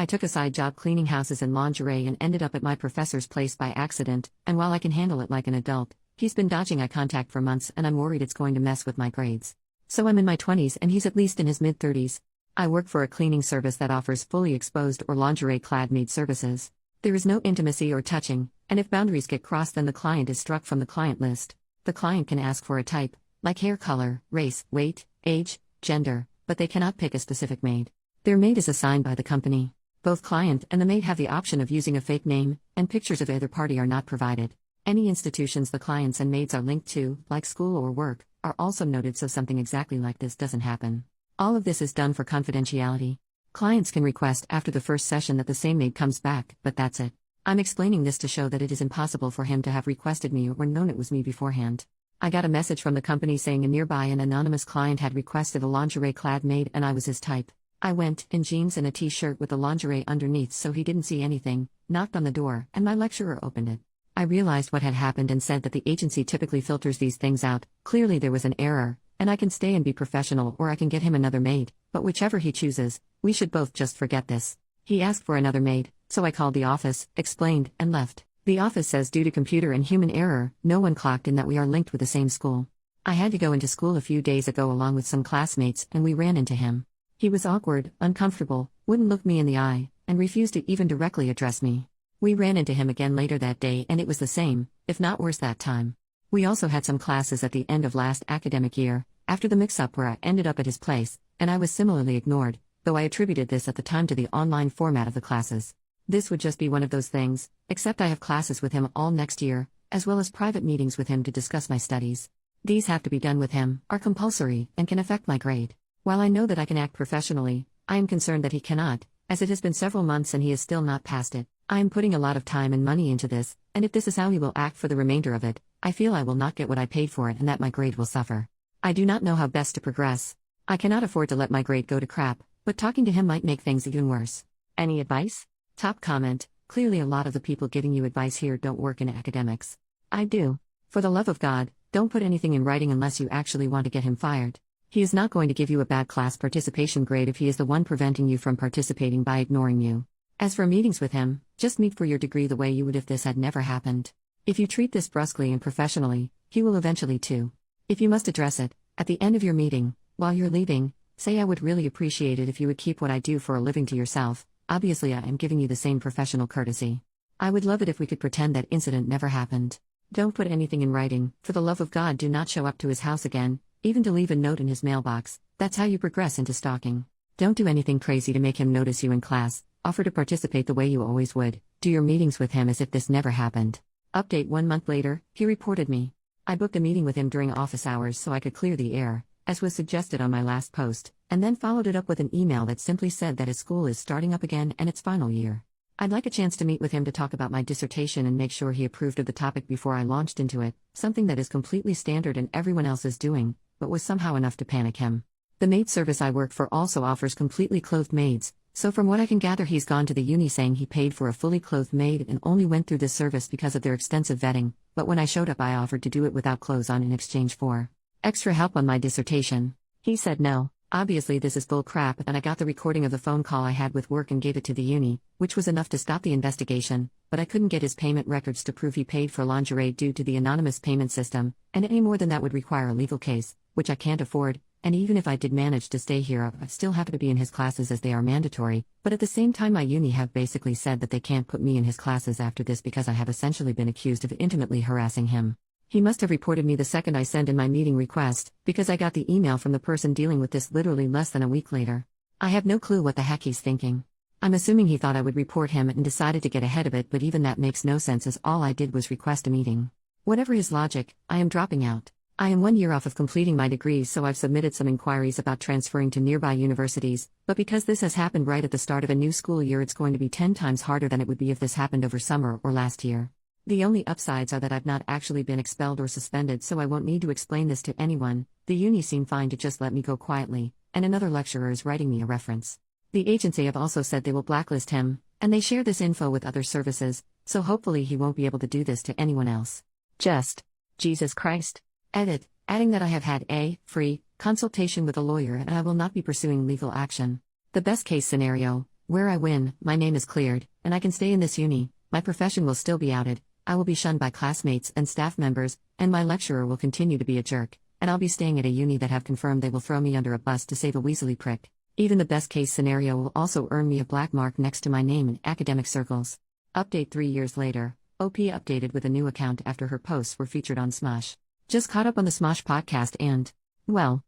I took a side job cleaning houses in lingerie and ended up at my professor's place by accident, and while I can handle it like an adult, he's been dodging eye contact for months and I'm worried it's going to mess with my grades. So I'm in my 20s and he's at least in his mid-30s. I work for a cleaning service that offers fully exposed or lingerie-clad maid services. There is no intimacy or touching, and if boundaries get crossed then the client is struck from the client list. The client can ask for a type, like hair color, race, weight, age, gender, but they cannot pick a specific maid. Their maid is assigned by the company. Both client and the maid have the option of using a fake name, and pictures of either party are not provided. Any institutions the clients and maids are linked to, like school or work, are also noted so something exactly like this doesn't happen. All of this is done for confidentiality. Clients can request after the first session that the same maid comes back, but that's it. I'm explaining this to show that it is impossible for him to have requested me or known it was me beforehand. I got a message from the company saying a nearby and anonymous client had requested a lingerie-clad maid and I was his type. I went, in jeans and a t-shirt with the lingerie underneath so he didn't see anything, knocked on the door, and my lecturer opened it. I realized what had happened and said that the agency typically filters these things out. Clearly there was an error, and I can stay and be professional or I can get him another maid, but whichever he chooses, we should both just forget this. He asked for another maid, so I called the office, explained, and left. The office says due to computer and human error, no one clocked in that we are linked with the same school. I had to go into school a few days ago along with some classmates and we ran into him. He was awkward, uncomfortable, wouldn't look me in the eye, and refused to even directly address me. We ran into him again later that day and it was the same, if not worse that time. We also had some classes at the end of last academic year, after the mix-up where I ended up at his place, and I was similarly ignored, though I attributed this at the time to the online format of the classes. This would just be one of those things, except I have classes with him all next year, as well as private meetings with him to discuss my studies. These have to be done with him, are compulsory, and can affect my grade. While I know that I can act professionally, I am concerned that he cannot, as it has been several months and he is still not passed it. I am putting a lot of time and money into this, and if this is how he will act for the remainder of it, I feel I will not get what I paid for it and that my grade will suffer. I do not know how best to progress. I cannot afford to let my grade go to crap, but talking to him might make things even worse. Any advice? Top comment: clearly a lot of the people giving you advice here don't work in academics. I do. For the love of God, don't put anything in writing unless you actually want to get him fired. He is not going to give you a bad class participation grade if he is the one preventing you from participating by ignoring you. As for meetings with him, just meet for your degree the way you would if this had never happened. If you treat this brusquely and professionally, he will eventually too. If you must address it, at the end of your meeting, while you're leaving, say I would really appreciate it if you would keep what I do for a living to yourself. Obviously I am giving you the same professional courtesy. I would love it if we could pretend that incident never happened. Don't put anything in writing. For the love of God, do not show up to his house again, even to leave a note in his mailbox. That's how you progress into stalking. Don't do anything crazy to make him notice you in class. Offer to participate the way you always would. Do your meetings with him as if this never happened. Update: 1 month later, he reported me. I booked a meeting with him during office hours so I could clear the air, as was suggested on my last post, and then followed it up with an email that simply said that his school is starting up again and its final year. I'd like a chance to meet with him to talk about my dissertation and make sure he approved of the topic before I launched into it, something that is completely standard and everyone else is doing, but was somehow enough to panic him. The maid service I work for also offers completely clothed maids, so from what I can gather he's gone to the uni saying he paid for a fully clothed maid and only went through this service because of their extensive vetting, but when I showed up I offered to do it without clothes on in exchange for extra help on my dissertation. He said no. Obviously this is bull crap, and I got the recording of the phone call I had with work and gave it to the uni, which was enough to stop the investigation, but I couldn't get his payment records to prove he paid for lingerie due to the anonymous payment system, and any more than that would require a legal case, which I can't afford. And even if I did manage to stay here, I still have to be in his classes as they are mandatory, but at the same time my uni have basically said that they can't put me in his classes after this because I have essentially been accused of intimately harassing him. He must have reported me the second I sent in my meeting request, because I got the email from the person dealing with this literally less than a week later. I have no clue what the heck he's thinking. I'm assuming he thought I would report him and decided to get ahead of it, but even that makes no sense as all I did was request a meeting. Whatever his logic, I am dropping out. I am 1 year off of completing my degree, so I've submitted some inquiries about transferring to nearby universities, but because this has happened right at the start of a new school year, it's going to be 10 times harder than it would be if this happened over summer or last year. The only upsides are that I've not actually been expelled or suspended, so I won't need to explain this to anyone. The uni seemed fine to just let me go quietly, and another lecturer is writing me a reference. The agency have also said they will blacklist him, and they share this info with other services, so hopefully he won't be able to do this to anyone else. Just Jesus Christ. Edit, adding that I have had a free consultation with a lawyer and I will not be pursuing legal action. The best case scenario, Where I win, my name is cleared, and I can stay in this uni, my profession will still be outed, I will be shunned by classmates and staff members, and my lecturer will continue to be a jerk, and I'll be staying at a uni that have confirmed they will throw me under a bus to save a weaselly prick. Even the best case scenario will also earn me a black mark next to my name in academic circles. Update 3 years later, OP updated with a new account after her posts were featured on Smosh. Just caught up on the Smosh podcast and, well.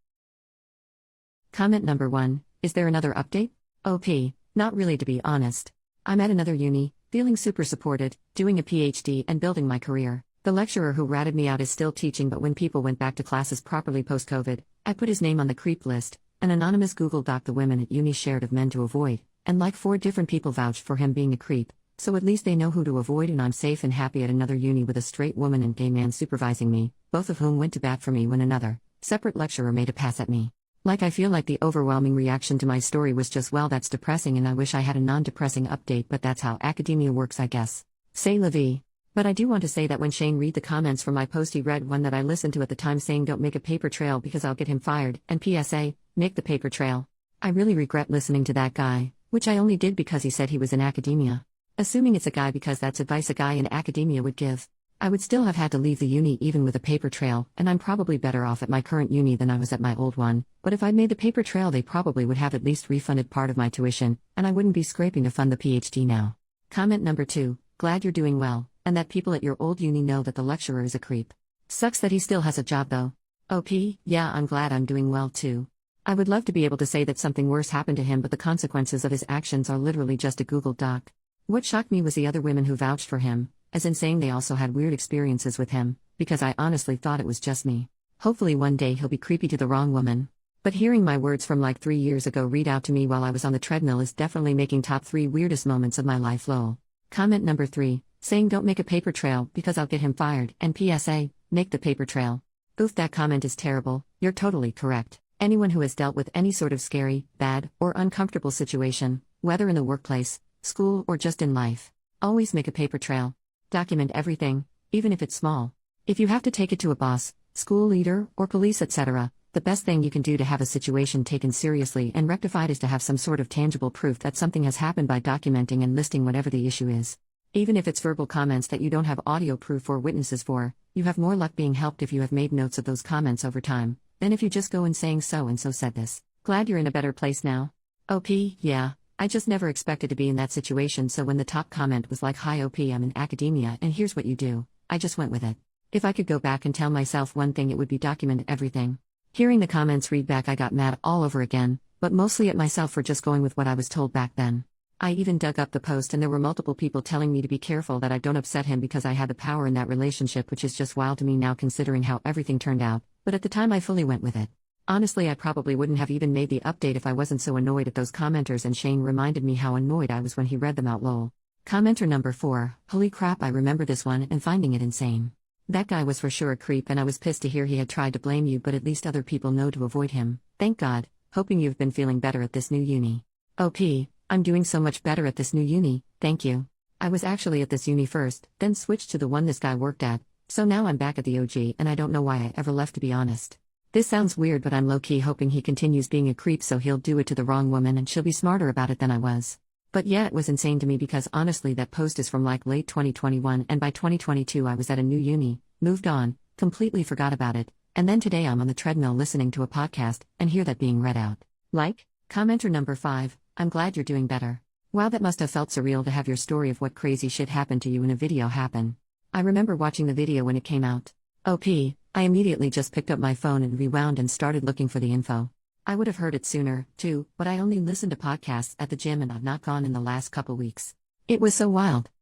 Comment number 1, is there another update? OP, not really to be honest. I'm at another uni, feeling super supported, doing a PhD and building my career. The lecturer who ratted me out is still teaching, but when people went back to classes properly post-COVID, I put his name on the creep list. An anonymous Google Doc the women at uni shared of men to avoid, and like 4 different people vouched for him being a creep, so at least they know who to avoid, and I'm safe and happy at another uni with a straight woman and gay man supervising me, both of whom went to bat for me when another separate lecturer made a pass at me. Like I feel like the overwhelming reaction to my story was just, well, that's depressing, and I wish I had a non-depressing update, but that's how academia works, I guess. C'est la vie. But I do want to say that when Shane read the comments from my post, he read one that I listened to at the time saying don't make a paper trail because I'll get him fired, and PSA, make the paper trail. I really regret listening to that guy, which I only did because he said he was in academia. Assuming it's a guy because that's advice a guy in academia would give. I would still have had to leave the uni even with a paper trail, and I'm probably better off at my current uni than I was at my old one, but if I'd made the paper trail they probably would have at least refunded part of my tuition, and I wouldn't be scraping to fund the PhD now. Comment number 2, glad you're doing well, and that people at your old uni know that the lecturer is a creep. Sucks that he still has a job though. OP, yeah, I'm glad I'm doing well too. I would love to be able to say that something worse happened to him, but the consequences of his actions are literally just a Google Doc. What shocked me was the other women who vouched for him, as in saying they also had weird experiences with him, because I honestly thought it was just me. Hopefully one day he'll be creepy to the wrong woman. But hearing my words from like 3 years ago read out to me while I was on the treadmill is definitely making top 3 weirdest moments of my life, lol. Comment number 3, saying don't make a paper trail because I'll get him fired, and PSA, make the paper trail. Oof, that comment is terrible, you're totally correct. Anyone who has dealt with any sort of scary, bad, or uncomfortable situation, whether in the workplace, school, or just in life, always make a paper trail. Document everything, even if it's small. If you have to take it to a boss, school leader, or police, etc., the best thing you can do to have a situation taken seriously and rectified is to have some sort of tangible proof that something has happened by documenting and listing whatever the issue is. Even if it's verbal comments that you don't have audio proof or witnesses for, you have more luck being helped if you have made notes of those comments over time, than if you just go in saying so and so said this. Glad you're in a better place now. OP, yeah. I just never expected to be in that situation, so when the top comment was like, hi OP, I'm in academia and here's what you do, I just went with it. If I could go back and tell myself one thing, it would be document everything. Hearing the comments read back, I got mad all over again, but mostly at myself for just going with what I was told back then. I even dug up the post and there were multiple people telling me to be careful that I don't upset him because I had the power in that relationship, which is just wild to me now considering how everything turned out, but at the time I fully went with it. Honestly, I probably wouldn't have even made the update if I wasn't so annoyed at those commenters, and Shane reminded me how annoyed I was when he read them out, lol. Commenter number 4, holy crap, I remember this one and finding it insane. That guy was for sure a creep, and I was pissed to hear he had tried to blame you, but at least other people know to avoid him. Thank God, hoping you've been feeling better at this new uni. OP, I'm doing so much better at this new uni, thank you. I was actually at this uni first, then switched to the one this guy worked at, so now I'm back at the OG and I don't know why I ever left, to be honest. This sounds weird, but I'm low-key hoping he continues being a creep so he'll do it to the wrong woman and she'll be smarter about it than I was. But yeah, it was insane to me because honestly that post is from like late 2021 and by 2022 I was at a new uni, moved on, completely forgot about it, and then today I'm on the treadmill listening to a podcast and hear that being read out. Like? Commenter number 5, I'm glad you're doing better. Wow, that must have felt surreal to have your story of what crazy shit happened to you in a video happen. I remember watching the video when it came out. OP, I immediately just picked up my phone and rewound and started looking for the info. I would have heard it sooner, too, but I only listened to podcasts at the gym and I've not gone in the last couple weeks. It was so wild.